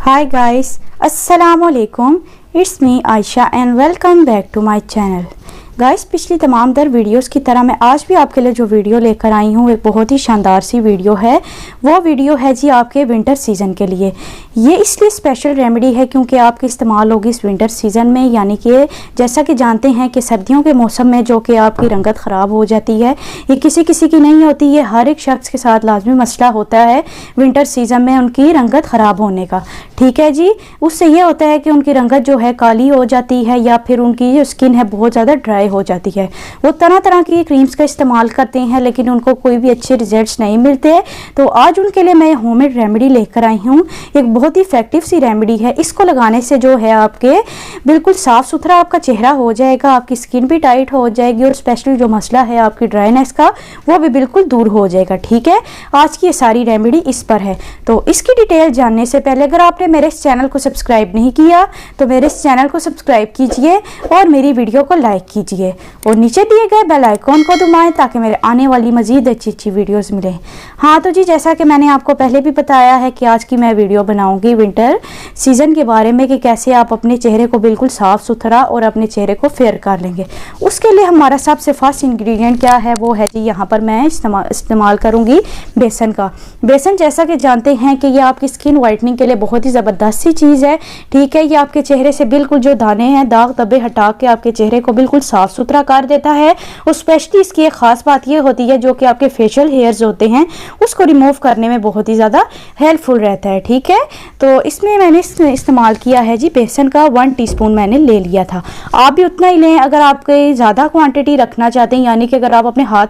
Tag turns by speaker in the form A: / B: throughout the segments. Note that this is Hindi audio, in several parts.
A: Hi guys, Assalamualaikum. It's me Aisha and welcome back to my channel. Guys पिछली तमाम दर वीडियोस की तरह मैं आज भी आपके लिए जो वीडियो लेकर आई हूँ एक बहुत ही शानदार सी वीडियो है। वो वीडियो है जी आपके विंटर सीज़न के लिए। ये इसलिए स्पेशल रेमेडी है क्योंकि आपकी इस्तेमाल होगी इस विंटर सीज़न में, यानी कि जैसा कि जानते हैं कि सर्दियों के मौसम में जो कि आपकी रंगत ख़राब हो जाती है, ये किसी किसी की नहीं होती, ये हर एक शख्स के साथ लाजमी मसला होता है विंटर सीज़न में उनकी रंगत ख़राब होने का। ठीक है जी, उससे ये होता है कि उनकी रंगत जो है काली हो जाती है या फिर उनकी जो स्किन है बहुत ज़्यादा ड्राई हो जाती है। वो तरह तरह की क्रीम्स का इस्तेमाल करते हैं लेकिन उनको कोई भी अच्छे रिजल्ट्स नहीं मिलते। तो आज उनके लिए मैं होममेड रेमेडी लेकर आई हूँ। एक बहुत ही इफेक्टिव सी रेमेडी है। इसको लगाने से जो है आपके बिल्कुल साफ सुथरा आपका चेहरा हो जाएगा, आपकी स्किन भी टाइट हो जाएगी और स्पेशली जो मसला है आपकी ड्राइनेस का वो भी बिल्कुल दूर हो जाएगा। ठीक है, आज की ये सारी रेमेडी इस पर है। तो इसकी डिटेल जानने से पहले अगर आपने मेरे इस चैनल को सब्सक्राइब नहीं किया तो मेरे इस चैनल को सब्सक्राइब कीजिए और मेरी वीडियो को लाइक कीजिए और नीचे दिए गए बेल आइकॉन को दबाएं ताकि मेरे आने वाली मजीद अच्छी वीडियोस मिलें। हाँ तो जी, जैसा कि मैंने आपको पहले भी बताया है कि आज की मैं वीडियो बनाऊंगी विंटर सीज़न के बारे में कि कैसे आप अपने चेहरे को बिल्कुल साफ़ सुथरा और अपने चेहरे को फेयर कर लेंगे। उसके लिए हमारा सबसे फर्स्ट इंग्रेडिएंट क्या है, वो है जी यहाँ पर मैं इस्तेमाल करूँगी बेसन का। बेसन जैसा कि जानते हैं कि ये आपकी स्किन वाइटनिंग के लिए बहुत ही ज़बरदस्त सी चीज़ है। ठीक है, ये आपके चेहरे से बिल्कुल जो दाने हैं, दाग धब्बे हटा के आपके चेहरे को बिल्कुल साफ़ सुथरा कर देता है। और स्पेशली इसकी एक ख़ास बात ये होती है जो कि आपके फेशियल हेयर्स होते हैं उसको रिमूव करने में बहुत ही ज़्यादा हेल्पफुल रहता है। ठीक है, तो इसमें मैंने इस्तेमाल किया है जी बेसन का 1 टीस्पून मैंने ले लिया था। आप भी उतना ही लें। अगर आप कोई ज़्यादा क्वांटिटी रखना चाहते हैं, यानी कि अगर आप अपने हाथ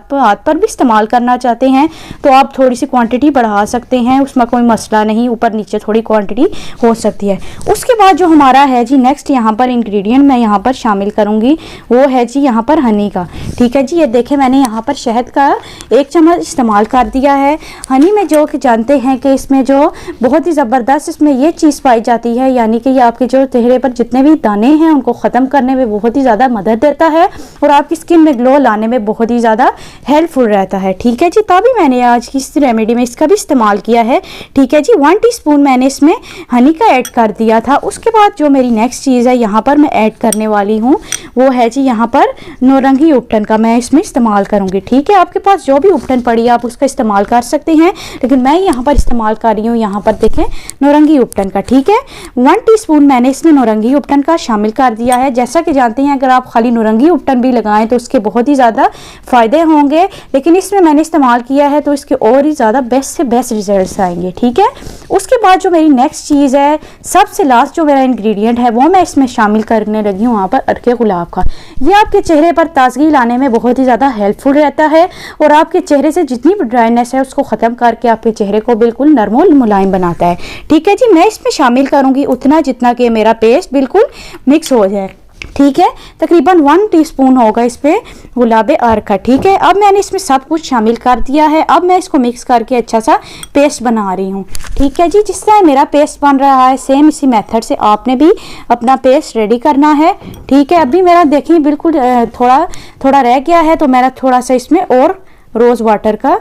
A: पर भी इस्तेमाल करना चाहते हैं तो आप थोड़ी सी क्वांटिटी बढ़ा सकते हैं, उसमें कोई मसला नहीं, ऊपर नीचे थोड़ी क्वांटिटी हो सकती है। उसके बाद जो हमारा है जी नेक्स्ट यहाँ पर इंग्रेडिएंट मैं यहाँ पर शामिल करूँगी वो है जी यहाँ पर हनी का। ठीक है जी, ये देखें मैंने यहाँ पर शहद का 1 चम्मच इस्तेमाल कर दिया है। हनी में जो कि जानते हैं कि इसमें जो बहुत ही ज़बरदस्त इसमें ये चीज़ पाई जाती है, यानी कि ये आपके जो चेहरे पर जितने भी दाने हैं उनको ख़त्म करने में बहुत ही ज़्यादा मदद देता है और आपकी स्किन में ग्लो लाने में बहुत ही ज़्यादा हेल्पफुल रहता है। ठीक है जी, तभी मैंने आज की इस रेमेडी में इसका भी इस्तेमाल किया है। ठीक है जी, 1 टीस्पून मैंने इसमें हनी का ऐड कर दिया था। उसके बाद जो मेरी नेक्स्ट चीज़ है यहाँ पर मैं ऐड करने वाली हूँ वो है जी यहाँ पर नौरंगी उपटन का मैं इसमें इस्तेमाल करूँगी। ठीक है, आपके पास जो भी उपटन पड़ी है आप उसका इस्तेमाल कर सकते हैं, लेकिन मैं यहाँ पर इस्तेमाल कर रही हूँ यहाँ पर देखें नौरंगी उपटन का। ठीक है, 1 टीस्पून मैंने इसमें नौरंगी उपटन का शामिल कर दिया है। जैसा कि जानते हैं अगर आप खाली नौरंगी उपटन भी लगाएं तो उसके बहुत ही ज़्यादा फ़ायदे होंगे, लेकिन इसमें मैंने इस्तेमाल किया है तो इसके और ही ज़्यादा बेस्ट से बेस्ट रिजल्ट्स आएंगे। ठीक है, उसके बाद जो मेरी नेक्स्ट चीज़ है, सबसे लास्ट जो मेरा इंग्रेडिएंट है वो मैं इसमें शामिल करने लगी हूँ वहाँ पर अर्के गुलाब का। ये आपके चेहरे पर ताजगी लाने में बहुत ही ज़्यादा हेल्पफुल रहता है और आपके चेहरे से जितनी भी ड्राइनेस है उसको ख़त्म करके आपके चेहरे को बिल्कुल नरम और मुलायम बनाता है। ठीक है जी, मैं इसमें शामिल करूँगी उतना जितना कि मेरा पेस्ट बिल्कुल मिक्स हो जाए। ठीक है, तकरीबन 1 टीस्पून होगा इस पे गुलाबे अर्क का। ठीक है, अब मैंने इसमें सब कुछ शामिल कर दिया है। अब मैं इसको मिक्स करके अच्छा सा पेस्ट बना रही हूँ। ठीक है जी, जिस तरह मेरा पेस्ट बन रहा है सेम इसी मेथड से आपने भी अपना पेस्ट रेडी करना है। ठीक है, अभी मेरा देखिए बिल्कुल थोड़ा रह गया है तो मेरा थोड़ा सा इसमें और रोज़ वाटर का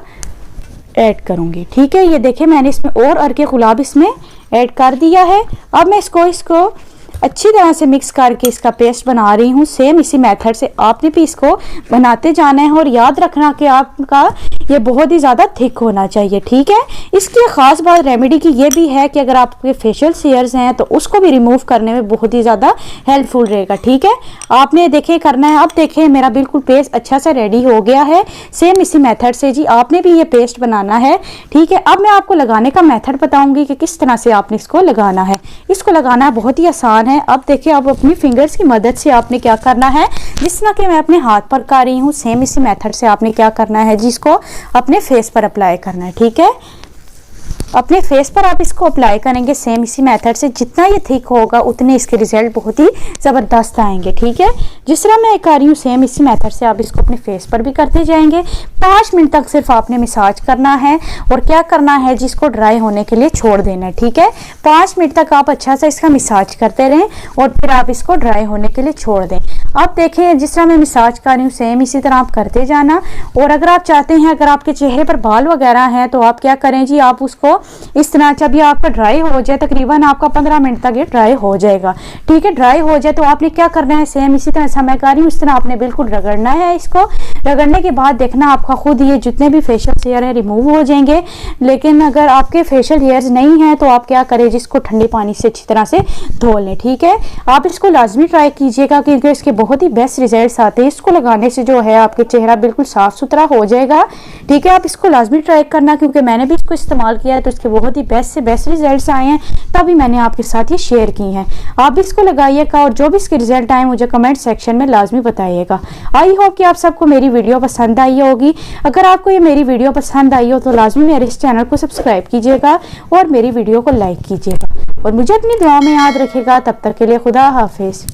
A: ऐड करूँगी। ठीक है, ये देखें मैंने इसमें और अर्के गुलाब इसमें ऐड कर दिया है। अब मैं इसको अच्छी तरह से मिक्स करके इसका पेस्ट बना रही हूँ। सेम इसी मेथड से आपने भी इसको बनाते जाना है और याद रखना कि आपका ये बहुत ही ज़्यादा थिक होना चाहिए। ठीक है, इसकी ख़ास बात रेमेडी की ये भी है कि अगर आपके फेशियल हेयर्स हैं तो उसको भी रिमूव करने में बहुत ही ज़्यादा हेल्पफुल रहेगा। ठीक है, आपने देखें करना है। अब देखें मेरा बिल्कुल पेस्ट अच्छा सा रेडी हो गया है। सेम इसी मेथड से जी आपने भी ये पेस्ट बनाना है। ठीक है, अब मैं आपको लगाने का मेथड बताऊँगी कि किस तरह से आपने इसको लगाना है। इसको लगाना बहुत ही आसान है। अब देखिए अब अपनी फिंगर्स की मदद से आपने क्या करना है, जिस तरह कि मैं अपने हाथ पर कर रही हूँ सेम इसी मेथड से आपने क्या करना है, जिसको अपने फेस पर अप्लाई करना है। ठीक है, अपने फेस पर आप इसको अप्लाई करेंगे सेम इसी मेथड से। जितना ये थिक होगा उतने इसके रिजल्ट बहुत ही ज़बरदस्त आएंगे। ठीक है, जिस तरह मैं कर रही हूँ सेम इसी मेथड से आप इसको अपने फेस पर भी करते जाएंगे। 5 मिनट तक सिर्फ आपने मसाज करना है और क्या करना है जिसको ड्राई होने के लिए छोड़ देना है। ठीक है, 5 मिनट तक आप अच्छा सा इसका मसाज करते रहें और फिर आप इसको ड्राई होने के लिए छोड़ दें। आप देखें जिस तरह मैं मसाज कर रही हूँ सेम इसी तरह आप करते जाना। और अगर आप चाहते हैं अगर आपके चेहरे पर बाल वगैरह हैं तो आप क्या करें जी, आप उसको इस तरह जब ये आपका ड्राई हो जाए, तकरीबन आपका 15 मिनट तक ये ड्राई हो जाएगा। ठीक है, ड्राई हो जाए तो आपने क्या करना है, सेम इसी तरह से मैं कर रही हूँ, इस तरह आपने बिल्कुल रगड़ना है। इसको रगड़ने के बाद देखना आपका खुद ये जितने भी फेशियल हेयर है रिमूव हो जाएंगे। लेकिन अगर आपके फेशियल हेयर्स नहीं है तो आप क्या करें, जिसको ठंडे पानी से अच्छी तरह से धो लें। ठीक है, आप इसको लाजमी ट्राई कीजिएगा क्योंकि इसके बहुत ही बेस्ट रिजल्ट्स आते हैं। इसको लगाने से जो है आपके चेहरा बिल्कुल साफ सुथरा हो जाएगा। ठीक है, आप इसको लाजमी ट्राई करना क्योंकि मैंने भी इसको इस्तेमाल किया है तो इसके बहुत ही बेस्ट से बेस्ट रिजल्ट्स आए हैं, तभी मैंने आपके साथ ये शेयर की हैं। आप भी इसको लगाइएगा और जो भी इसके रिजल्ट आए मुझे कमेंट सेक्शन में लाजमी बताइएगा। आई होप कि आप सबको मेरी वीडियो पसंद आई होगी। अगर आपको ये मेरी वीडियो पसंद आई हो तो लाजमी मेरे इस चैनल को सब्सक्राइब कीजिएगा और मेरी वीडियो को लाइक कीजिएगा और मुझे अपनी दुआ में याद रखिएगा। तब तक के लिए खुदा हाफिज।